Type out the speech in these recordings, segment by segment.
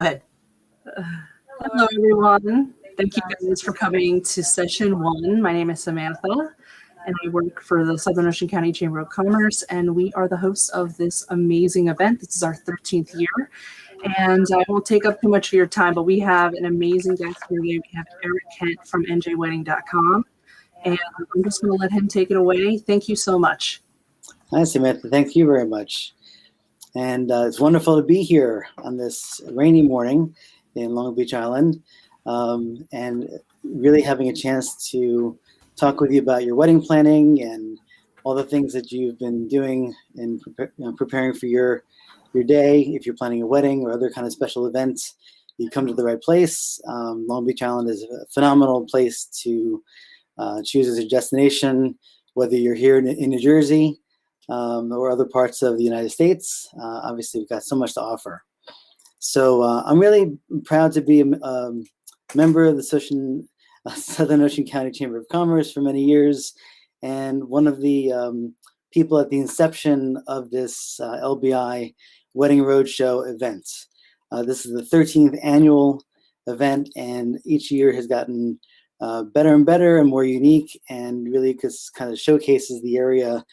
Ahead. Hello, everyone. Thank you guys for coming to session one. My name is Samantha, and I work for the Southern Ocean County Chamber of Commerce, and we are the hosts of this amazing event. This is our 13th year, and I won't take up too much of your time, but we have an amazing guest here today. We have Eric Kent from njwedding.com, and I'm just going to let him take it away. Thank you so much. Hi, Samantha. Thank you very much. And it's wonderful to be here on this rainy morning in Long Beach Island, and really having a chance to talk with you about your wedding planning and all the things that you've been doing in preparing for your day. If you're planning a wedding or other kind of special events, you come to the right place. Long Beach Island is a phenomenal place to choose as a destination, whether you're here in New Jersey or other parts of the United States. Obviously, we've got so much to offer. So I'm really proud to be a member of the Southern Ocean County Chamber of Commerce for many years, and one of the people at the inception of this LBI Wedding Roadshow event. This is the 13th annual event, and each year has gotten better and better and more unique, and really just kind of showcases the area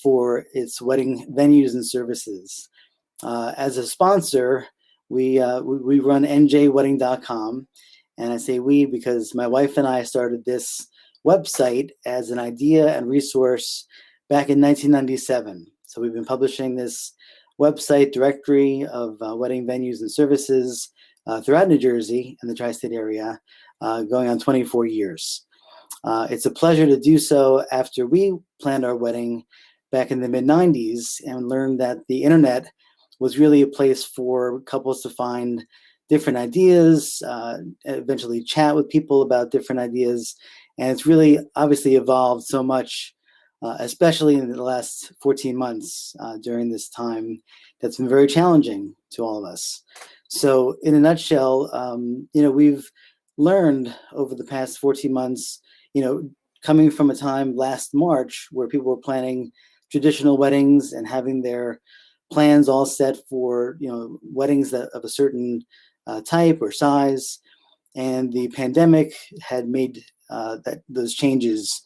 for its wedding venues and services. As a sponsor, we run njwedding.com, and I say we because my wife and I started this website as an idea and resource back in 1997. So we've been publishing this website directory of wedding venues and services throughout New Jersey and the tri-state area, going on 24 years. It's a pleasure to do so after we planned our wedding back in the mid-90s and learned that the internet was really a place for couples to find different ideas, eventually chat with people about different ideas. And it's really obviously evolved so much, especially in the last 14 months during this time that's been very challenging to all of us. So in a nutshell, we've learned over the past 14 months, coming from a time last March where people were planning traditional weddings and having their plans all set for weddings of a certain type or size, and the pandemic had made those changes,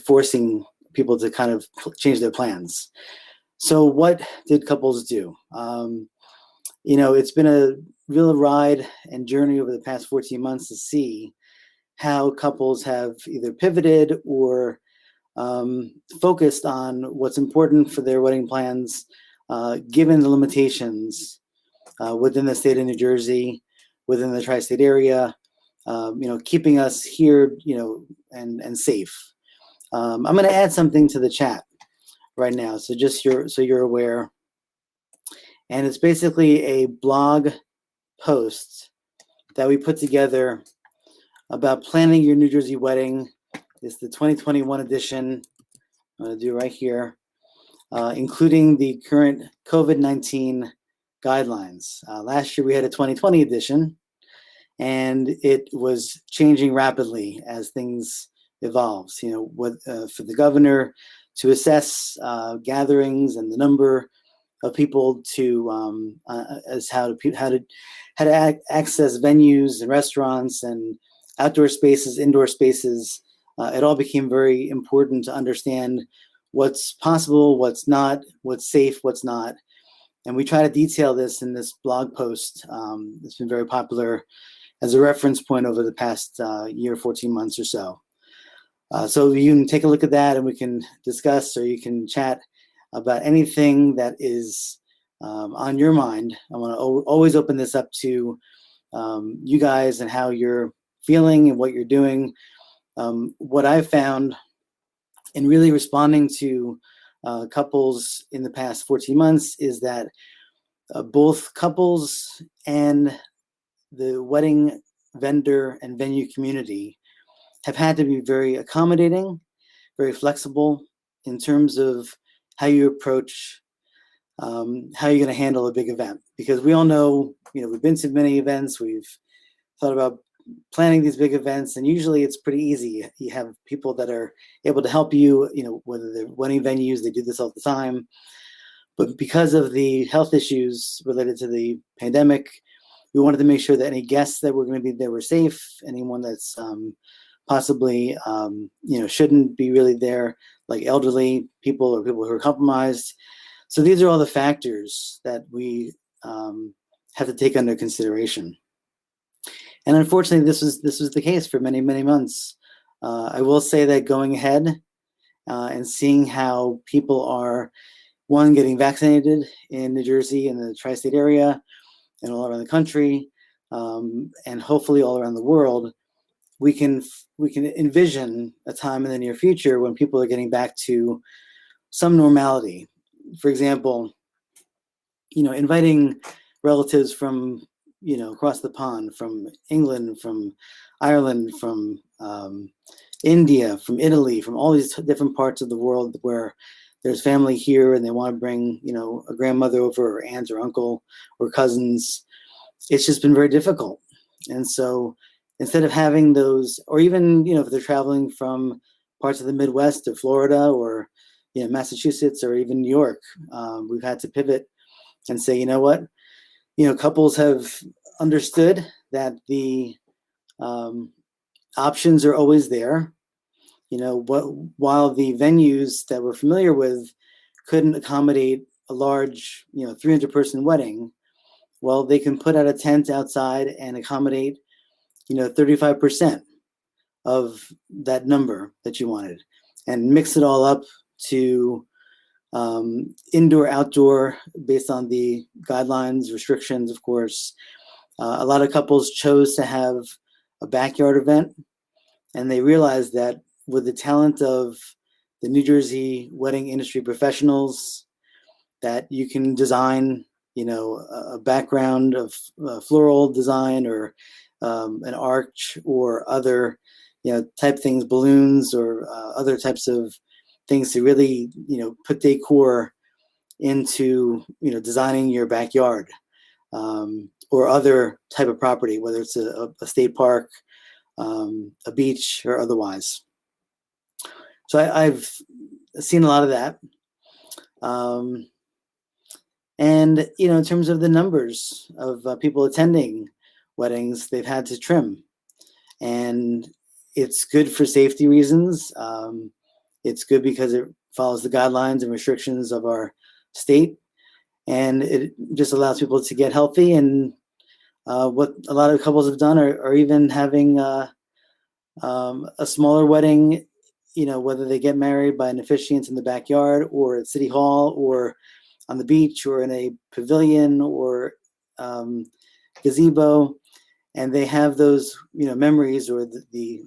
forcing people to kind of change their plans. So what did couples do? It's been a real ride and journey over the past 14 months to see how couples have either pivoted or focused on what's important for their wedding plans, given the limitations within the state of New Jersey, within the tri-state area, keeping us here, and safe. I'm going to add something to the chat right now, so you're aware. And it's basically a blog post that we put together about planning your New Jersey wedding. It's the 2021 edition. I'm going to do right here, including the current COVID-19 guidelines. Last year we had a 2020 edition, and it was changing rapidly as things evolved. For the governor to assess gatherings and the number of people to as how to access venues and restaurants and outdoor spaces, indoor spaces. It all became very important to understand what's possible, what's not, what's safe, what's not. And we try to detail this in this blog post. It's been very popular as a reference point over the past year, 14 months or so. So you can take a look at that and we can discuss, or you can chat about anything that is on your mind. I want to always open this up to you guys and how you're feeling and what you're doing. What I've found in really responding to couples in the past 14 months is that both couples and the wedding vendor and venue community have had to be very accommodating, very flexible in terms of how you approach how you're going to handle a big event. Because we all know, we've been to many events, we've thought about planning these big events, and usually it's pretty easy. You have people that are able to help you, whether they're wedding venues, they do this all the time. But because of the health issues related to the pandemic, we wanted to make sure that any guests that were going to be there were safe. Anyone that's possibly, shouldn't be really there, like elderly people or people who are compromised. So these are all the factors that we have to take under consideration. And unfortunately, this was the case for many, many months. I will say that going ahead and seeing how people are, one, getting vaccinated in New Jersey and the tri-state area and all around the country, and hopefully all around the world, we can envision a time in the near future when people are getting back to some normality. For example, inviting relatives from across the pond, from England, from Ireland, from India, from Italy, from all these different parts of the world where there's family here and they want to bring, a grandmother over, or aunt or uncle or cousins. It's just been very difficult. And so instead of having those, or even, if they're traveling from parts of the Midwest to Florida or, Massachusetts or even New York, we've had to pivot and say, you know what, couples have understood that the options are always there. While the venues that we're familiar with couldn't accommodate a large, 300-person wedding, well, they can put out a tent outside and accommodate, 35% of that number that you wanted, and mix it all up to indoor, outdoor, based on the guidelines, restrictions, of course. A lot of couples chose to have a backyard event, and they realized that with the talent of the New Jersey wedding industry professionals, that you can design, a background of floral design or an arch or other, type things, balloons or other types of things to really, put decor into, designing your backyard or other type of property, whether it's a state park, a beach, or otherwise. So I've seen a lot of that. And, in terms of the numbers of people attending weddings, they've had to trim. And it's good for safety reasons. It's good because it follows the guidelines and restrictions of our state. And it just allows people to get healthy. And what a lot of couples have done are even having a smaller wedding, whether they get married by an officiant in the backyard or at City Hall or on the beach or in a pavilion or gazebo. And they have those, memories, or the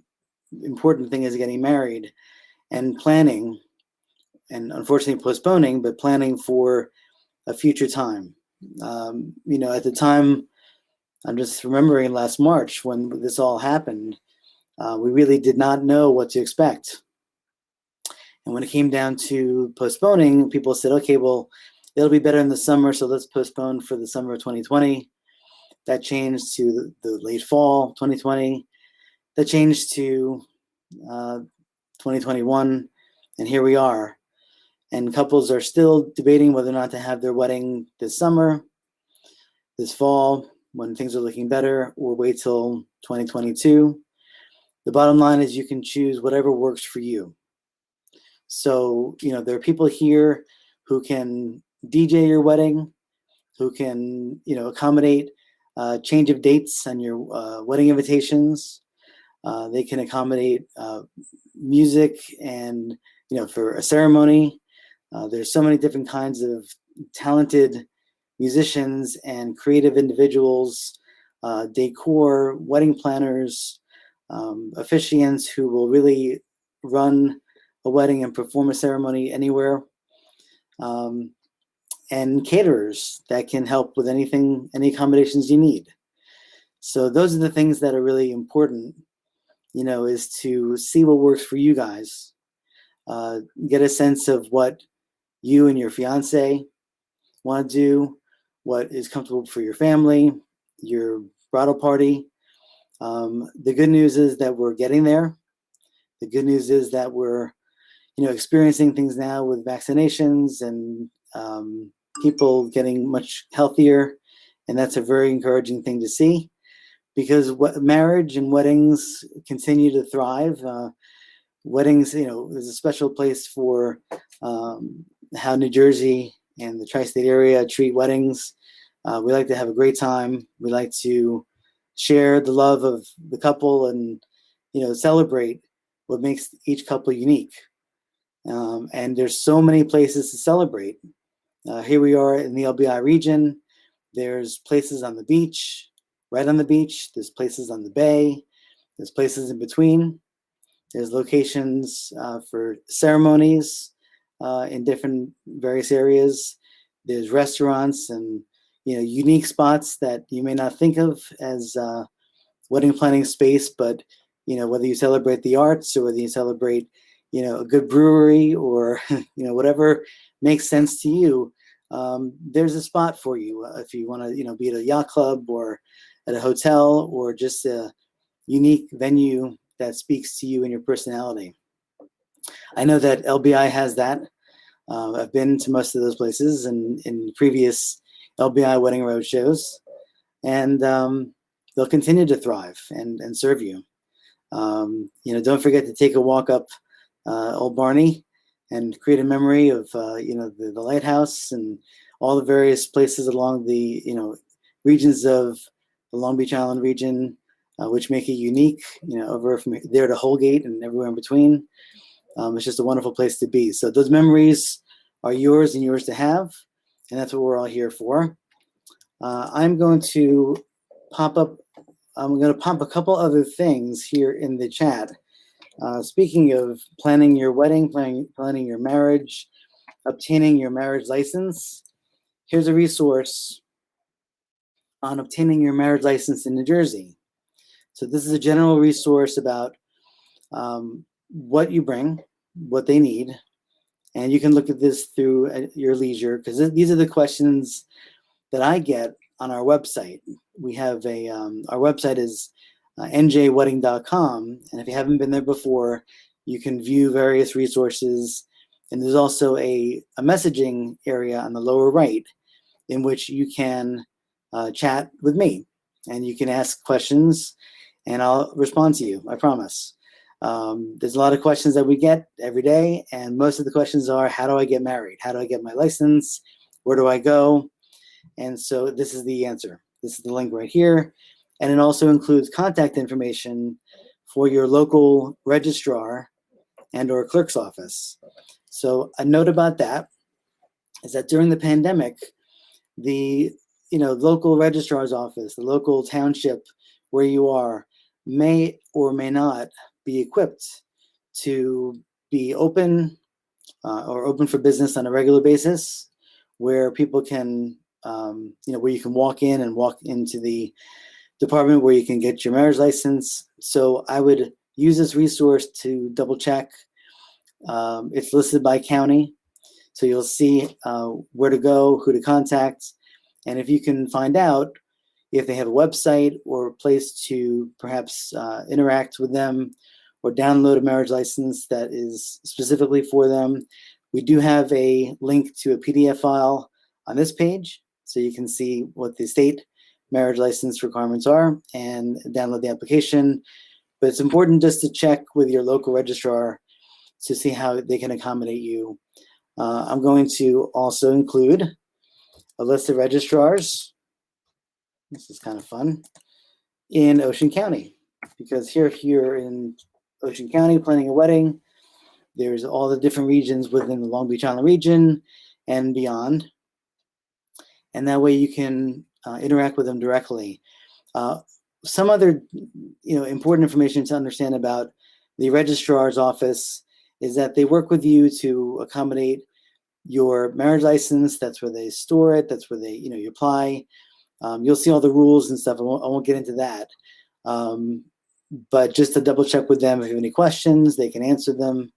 important thing is getting married and planning, and unfortunately postponing, but planning for a future time. At the time, I'm just remembering last March when this all happened, we really did not know what to expect. And when it came down to postponing, people said, okay, well, it'll be better in the summer, so let's postpone for the summer of 2020. That changed to the late fall 2020. That changed to 2021, and here we are. And couples are still debating whether or not to have their wedding this summer, this fall, when things are looking better, or wait till 2022. The bottom line is you can choose whatever works for you. So, there are people here who can DJ your wedding, who can, accommodate change of dates on your wedding invitations. They can accommodate music and, for a ceremony. There's so many different kinds of talented musicians and creative individuals, decor, wedding planners, officiants who will really run a wedding and perform a ceremony anywhere, and caterers that can help with anything, any accommodations you need. So those are the things that are really important, is to see what works for you guys, get a sense of what you and your fiance want to do, what is comfortable for your family, your bridal party. The good news is that we're getting there. The good news is that we're, experiencing things now with vaccinations and people getting much healthier, and that's a very encouraging thing to see, because marriage and weddings continue to thrive. Weddings, there's a special place for how New Jersey and the tri-state area treat weddings. We like to have a great time. We like to share the love of the couple and, celebrate what makes each couple unique. And there's so many places to celebrate. Here we are in the LBI region. There's places on the beach, right on the beach. There's places on the bay. There's places in between. There's locations for ceremonies in different various areas. There's restaurants and unique spots that you may not think of as wedding planning space, but whether you celebrate the arts or whether you celebrate a good brewery or whatever makes sense to you, there's a spot for you if you want to be at a yacht club or at a hotel or just a unique venue that speaks to you and your personality. I know that LBI has that. I've been to most of those places in previous LBI wedding road shows, and they'll continue to thrive and serve you. Don't forget to take a walk up Old Barney and create a memory of the lighthouse and all the various places along the regions of the Long Beach Island region, which make it unique. Over from there to Holgate and everywhere in between. It's just a wonderful place to be. So those memories are yours and yours to have, and that's what we're all here for. I'm going to pop a couple other things here in the chat. Speaking of planning your wedding, planning your marriage, obtaining your marriage license, here's a resource on obtaining your marriage license in New Jersey. So this is a general resource about what you bring, what they need, and you can look at this through at your leisure, because these are the questions that I get on our website. We have our website is njwedding.com, and if you haven't been there before, you can view various resources, and there's also a messaging area on the lower right in which you can chat with me, and you can ask questions, and I'll respond to you, I promise. There's a lot of questions that we get every day, and most of the questions are, how do I get married? How do I get my license? Where do I go? And so this is the answer. This is the link right here. And it also includes contact information for your local registrar and or clerk's office. So a note about that is that during the pandemic, the local registrar's office, the local township where you are, may or may not be equipped to be open or open for business on a regular basis, where people can, where you can walk in and walk into the department where you can get your marriage license. So I would use this resource to double check. It's listed by county, so you'll see where to go, who to contact, and if you can find out if they have a website or a place to perhaps interact with them or download a marriage license that is specifically for them. We do have a link to a PDF file on this page, so you can see what the state marriage license requirements are and download the application. But it's important just to check with your local registrar to see how they can accommodate you. I'm going to also include a list of registrars. This is kind of fun, in Ocean County, because here in Ocean County planning a wedding, there's all the different regions within the Long Beach Island region and beyond. And that way you can interact with them directly. Some other important information to understand about the registrar's office is that they work with you to accommodate your marriage license. That's where they store it. That's where they, you apply. You'll see all the rules and stuff. I won't get into that. But just to double check with them, if you have any questions, they can answer them.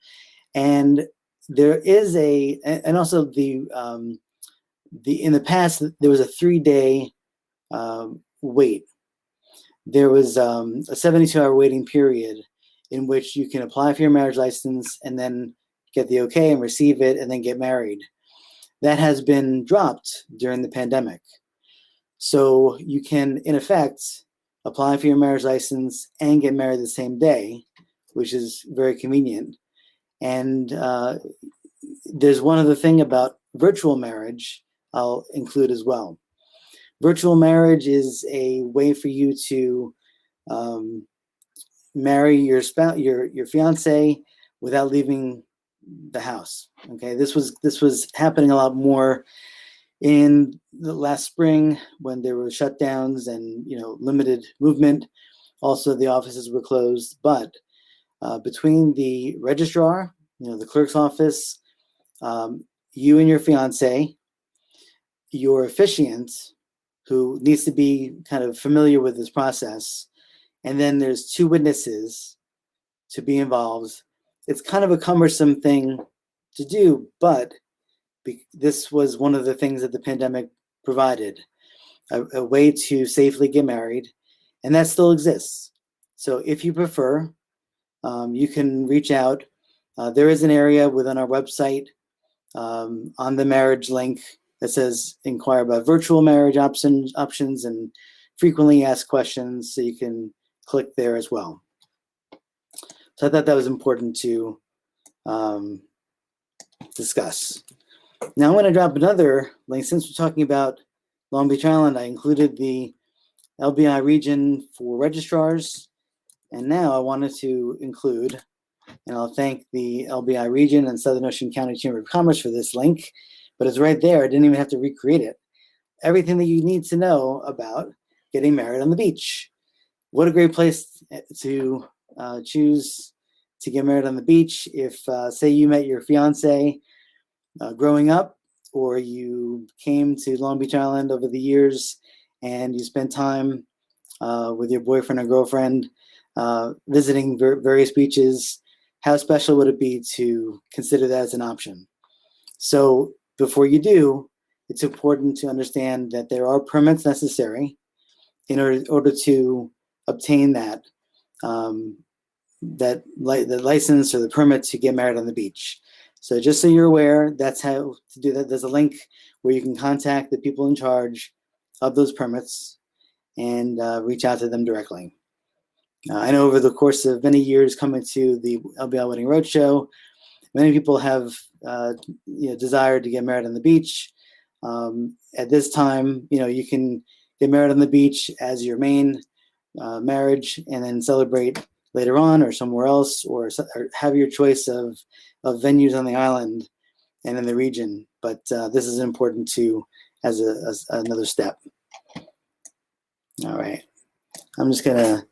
And there is and also in the past, there was a 3-day wait. There was a 72-hour waiting period in which you can apply for your marriage license and then get the okay and receive it and then get married. that has been dropped during the pandemic. So you can, in effect, apply for your marriage license and get married the same day, which is very convenient. And there's one other thing about virtual marriage I'll include as well. Virtual marriage is a way for you to marry your spouse, your fiance, without leaving the house. Okay, this was happening a lot more in the last spring when there were shutdowns and limited movement. Also, the offices were closed, but between the registrar, the clerk's office, you and your fiance, your officiant, who needs to be kind of familiar with this process, and then there's 2 witnesses to be involved. It's kind of a cumbersome thing to do, but this was one of the things that the pandemic provided, a way to safely get married, and that still exists. So if you prefer, you can reach out. There is an area within our website on the marriage link that says inquire about virtual marriage options and frequently asked questions, so you can click there as well. So I thought that was important to discuss. Now I'm going to drop another link. Since we're talking about Long Beach Island, I included the LBI region for registrars, and now I wanted to include, and I'll thank the LBI region and Southern Ocean County Chamber of Commerce for this link, but it's right there. I didn't even have to recreate it. Everything that you need to know about getting married on the beach. What a great place to choose to get married on the beach. If, say, you met your fiance growing up, or you came to Long Beach Island over the years and you spent time with your boyfriend or girlfriend visiting various beaches, how special would it be to consider that as an option? So before you do, it's important to understand that there are permits necessary in order to obtain that the license or the permit to get married on the beach. So just so you're aware, that's how to do that. There's a link where you can contact the people in charge of those permits and reach out to them directly. I know over the course of many years coming to the LBI Wedding Roadshow, many people have desired to get married on the beach. At this time, you can get married on the beach as your main marriage and then celebrate later on or somewhere else, or have your choice of venues on the island and in the region. But this is important too as another step. All right. I'm just going to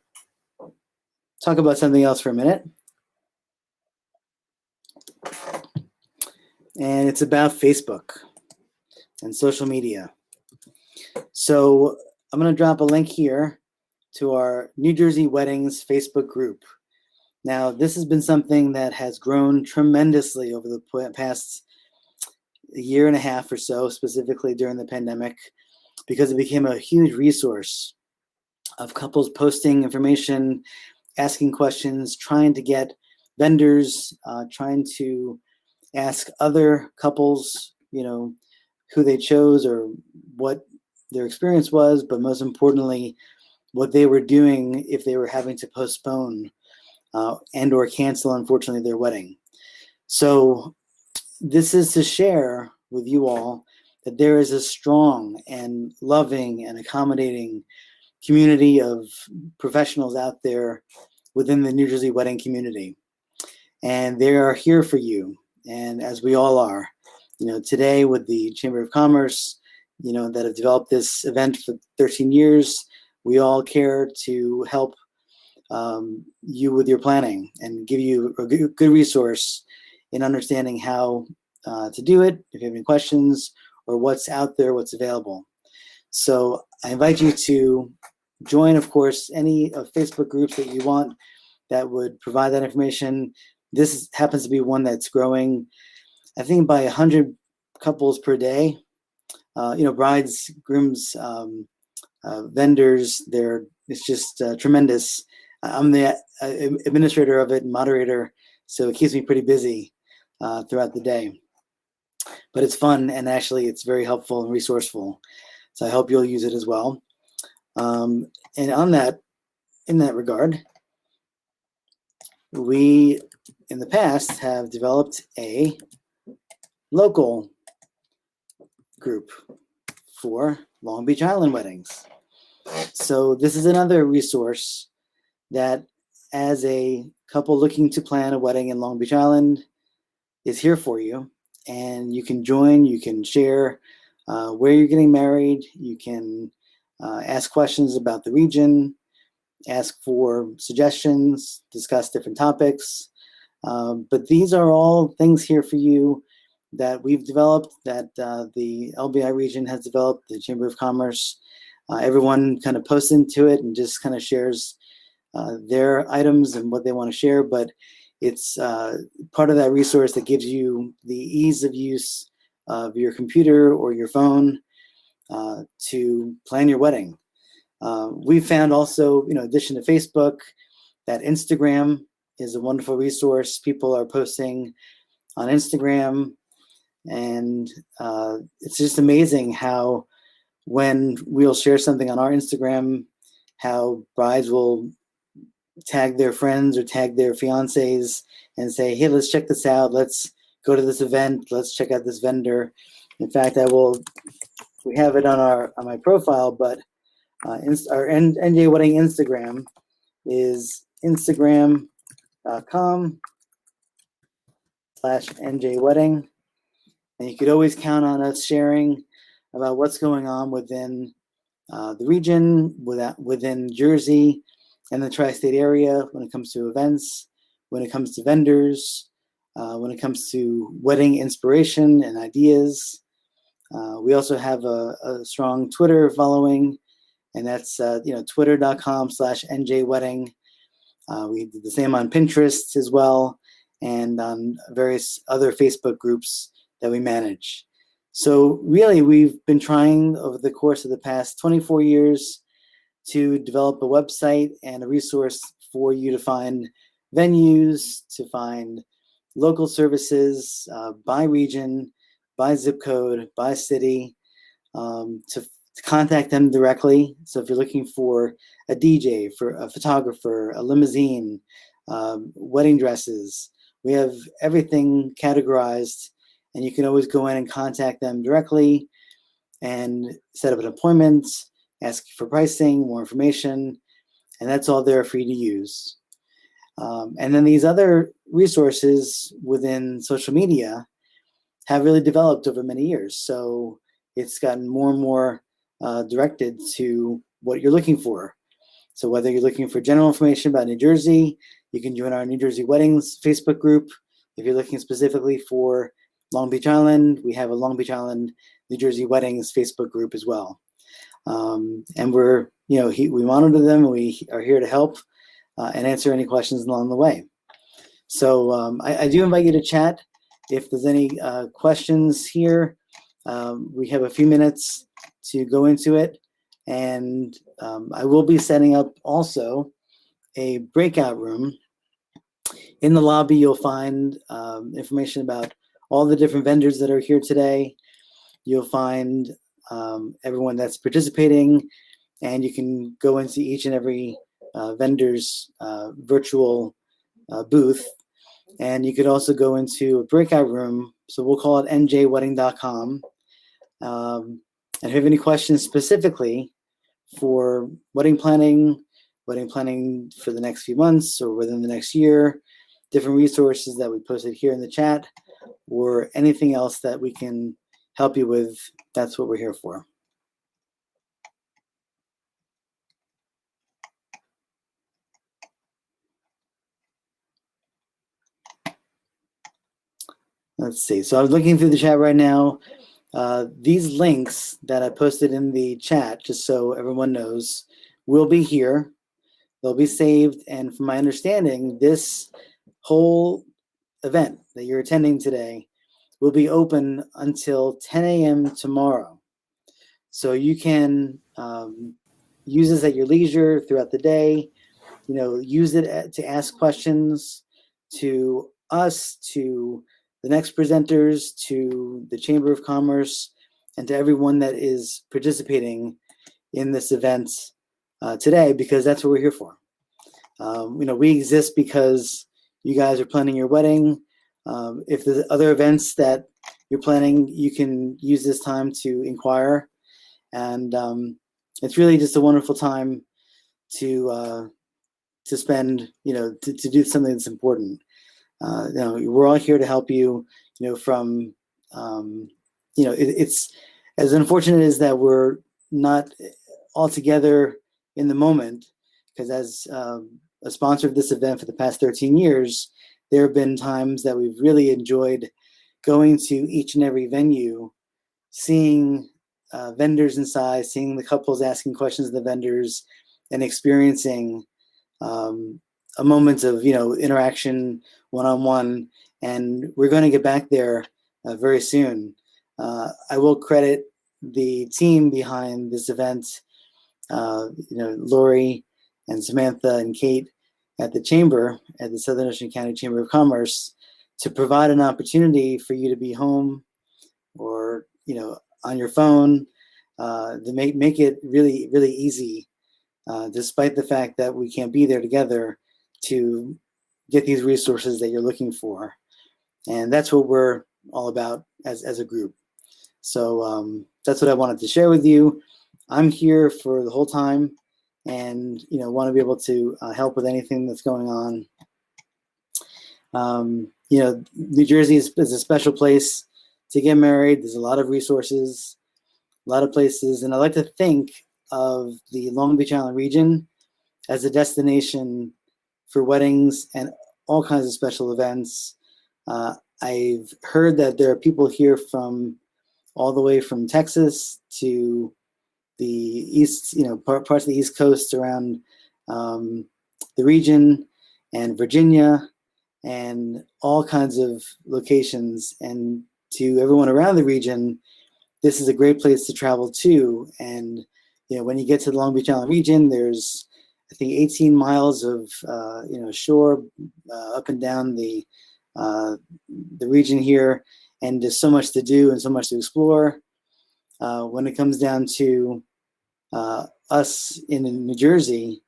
talk about something else for a minute. And it's about Facebook and social media. So I'm going to drop a link here to our New Jersey Weddings Facebook group. Now, this has been something that has grown tremendously over the past year and a half or so, specifically during the pandemic, because it became a huge resource of couples posting information, asking questions, trying to get vendors, trying to ask other couples, who they chose or what their experience was, but most importantly, what they were doing if they were having to postpone and or cancel, unfortunately, their wedding. So this is to share with you all that there is a strong and loving and accommodating community of professionals out there within the New Jersey wedding community. And they are here for you. And as we all are, today with the Chamber of Commerce, that have developed this event for 13 years, we all care to help you with your planning and give you a good resource in understanding how to do it, if you have any questions, or what's out there, what's available. So I invite you to join, of course, any Facebook groups that you want that would provide that information. This happens to be one that's growing, I think, by 100 couples per day. Brides, grooms, vendors, it's just tremendous. I'm the administrator of it and moderator, so it keeps me pretty busy throughout the day. but it's fun, and actually it's very helpful and resourceful. So I hope you'll use it as well. And in that regard, we in the past have developed a local group for Long Beach Island weddings. So this is another resource that, as a couple looking to plan a wedding in Long Beach Island, is here for you. And you can join, you can share where you're getting married, you can ask questions about the region, ask for suggestions, discuss different topics. But these are all things here for you that we've developed, that the LBI region has developed, the Chamber of Commerce. Everyone kind of posts into it and just kind of shares their items and what they want to share, but it's part of that resource that gives you the ease of use of your computer or your phone to plan your wedding. We found also, in addition to Facebook, that Instagram is a wonderful resource. People are posting on Instagram, and it's just amazing how, when we'll share something on our Instagram, how brides will tag their friends or tag their fiancés and say, hey, let's check this out. Let's go to this event. Let's check out this vendor. In fact, we have it on my profile, but our NJ Wedding Instagram is instagram.com/NJ Wedding. And you could always count on us sharing about what's going on within the region, within Jersey and the tri-state area, when it comes to events, when it comes to vendors, when it comes to wedding inspiration and ideas. We also have a strong Twitter following, and that's twitter.com/NJ Wedding. We did the same on Pinterest as well, and on various other Facebook groups that we manage. So really, we've been trying over the course of the past 24 years to develop a website and a resource for you to find venues, to find local services by region, by zip code, by city, to contact them directly. So if you're looking for a DJ, for a photographer, a limousine, wedding dresses, we have everything categorized, and you can always go in and contact them directly and set up an appointment, ask for pricing, more information, and that's all there for you to use. And then these other resources within social media have really developed over many years. So it's gotten more and more directed to what you're looking for. So whether you're looking for general information about New Jersey, you can join our New Jersey Weddings Facebook group. If you're looking specifically for Long Beach Island, we have a Long Beach Island New Jersey Weddings Facebook group as well. And we're, we monitor them, and we are here to help and answer any questions along the way. So I do invite you to chat if there's any questions here. We have a few minutes to go into it, and I will be setting up also a breakout room. In the lobby, you'll find information about all the different vendors that are here today. You'll find everyone that's participating, and you can go into each and every vendor's virtual booth. And you could also go into a breakout room. So we'll call it njwedding.com. And if you have any questions specifically for wedding planning for the next few months or within the next year, different resources that we posted here in the chat, or anything else that we can help you with, that's what we're here for. Let's see. So I was looking through the chat right now. These links that I posted in the chat, just so everyone knows, will be here. They'll be saved. And from my understanding, this whole event that you're attending today will be open until 10 a.m. tomorrow. So you can use this at your leisure throughout the day. Use it to ask questions to us, to the next presenters, to the Chamber of Commerce, and to everyone that is participating in this event today, because that's what we're here for. We exist because you guys are planning your wedding. If there's other events that you're planning, you can use this time to inquire. And it's really just a wonderful time to spend, to do something that's important. We're all here to help you, from, it's as unfortunate as that we're not all together in the moment, because as a sponsor of this event for the past 13 years, there have been times that we've really enjoyed going to each and every venue, seeing vendors inside, seeing the couples asking questions of the vendors, and experiencing a moment of interaction one-on-one. And we're going to get back there very soon. I will credit the team behind this event, Lori and Samantha and Kate at the Chamber, at the Southern Ocean County Chamber of Commerce, to provide an opportunity for you to be home or on your phone, to make it really, really easy, despite the fact that we can't be there together, to get these resources that you're looking for. And that's what we're all about as a group. So that's what I wanted to share with you. I'm here for the whole time, and want to be able to help with anything that's going on. New Jersey is a special place to get married. There's a lot of resources, a lot of places, and I like to think of the Long Beach Island region as a destination for weddings and all kinds of special events. I've heard that there are people here from all the way from Texas to the east, parts of the East Coast around the region, and Virginia, and all kinds of locations. And to everyone around the region, this is a great place to travel to. And when you get to the Long Beach Island region, there's, I think, 18 miles of shore up and down the region here, and there's so much to do and so much to explore. When it comes down to us in New Jersey,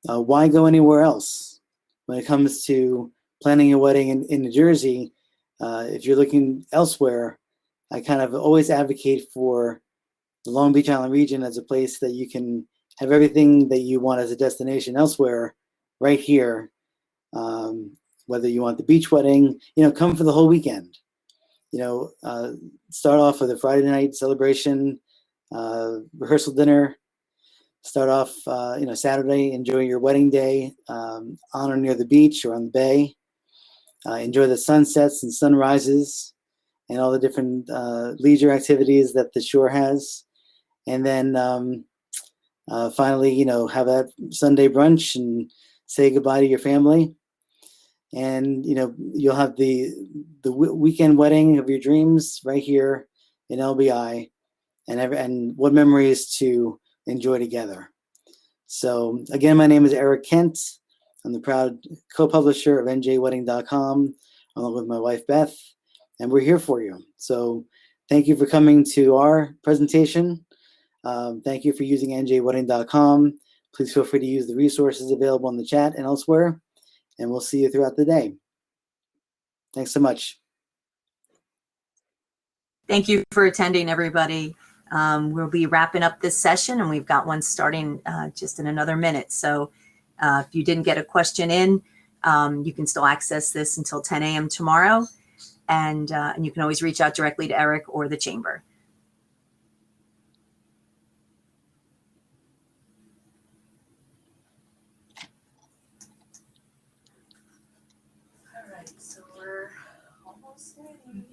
why go anywhere else? When it comes to planning a wedding in New Jersey, if you're looking elsewhere, I kind of always advocate for the Long Beach Island region as a place that you can have everything that you want as a destination elsewhere right here. Whether you want the beach wedding, come for the whole weekend. Start off with a Friday night celebration, rehearsal dinner. Start off, Saturday, enjoy your wedding day on or near the beach or on the bay. Enjoy the sunsets and sunrises and all the different leisure activities that the shore has. And then finally, have that Sunday brunch and say goodbye to your family. And, you'll have the weekend wedding of your dreams right here in LBI, and what memories to enjoy together. So again, my name is Eric Kent. I'm the proud co-publisher of njwedding.com, along with my wife, Beth, and we're here for you. So thank you for coming to our presentation. Thank you for using njwedding.com. Please feel free to use the resources available in the chat and elsewhere, and we'll see you throughout the day. Thanks so much. Thank you for attending, everybody. We'll be wrapping up this session, and we've got one starting just in another minute. So if you didn't get a question in, you can still access this until 10 a.m. tomorrow. And you can always reach out directly to Eric or the Chamber. All right, so we're almost ready.